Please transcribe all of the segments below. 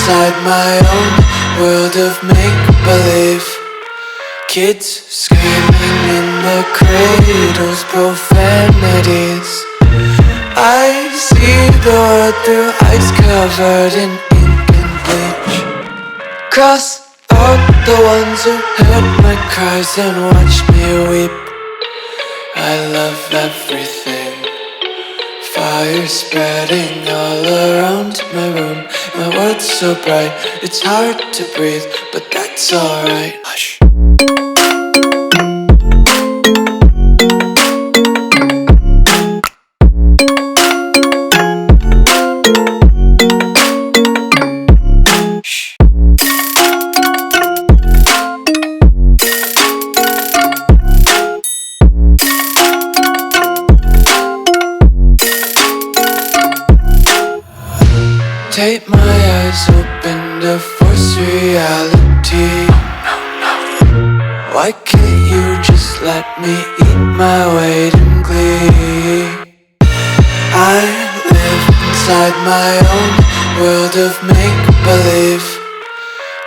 inside my own world of make-believe. Kids screaming in the cradles, profanities. I see the world through ice covered in ink and bleach. Cross out the ones who heard my cries and watched me weep. I love everything. Fire spreading all around my room. My world's so bright, it's hard to breathe, but that's alright. Hush. Tape my eyes open to force reality. Why can't you just let me eat my weight in glee? I live inside my own world of make-believe.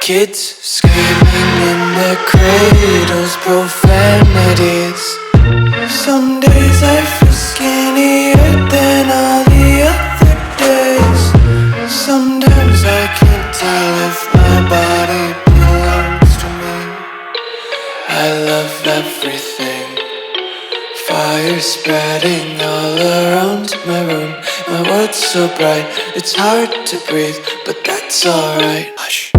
Kids screaming in their cradles, profanities. Some days I feel skinnier than all the other days. Sometimes I can't tell if my body belongs to me. I love everything. Fire spreading all around my room. My world's so bright, it's hard to breathe, but that's alright. Hush.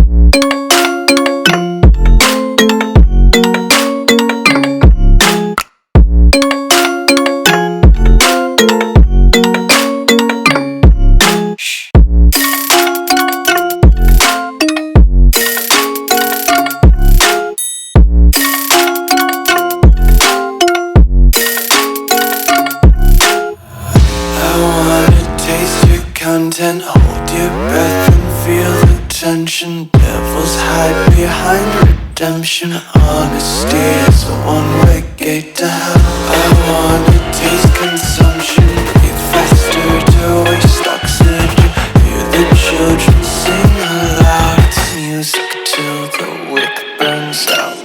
Content, hold your breath and feel the tension. Devils hide behind redemption. Honesty is a one-way gate to hell. I wanna taste consumption, breathe faster to waste oxygen. Hear the children sing aloud. It's music till the wick burns out.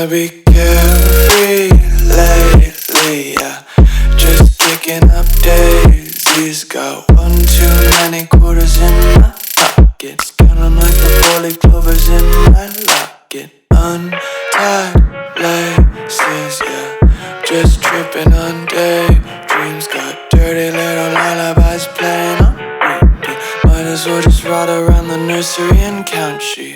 Be carefree lately, yeah. Just kicking up daisies. Got one too many quarters in my pockets. Counting like the four-leaf clovers in my locket. Untied laces, yeah. Just tripping on daydreams. Got dirty little lullabies playing on repeat. Might as well just ride around the nursery and count sheep.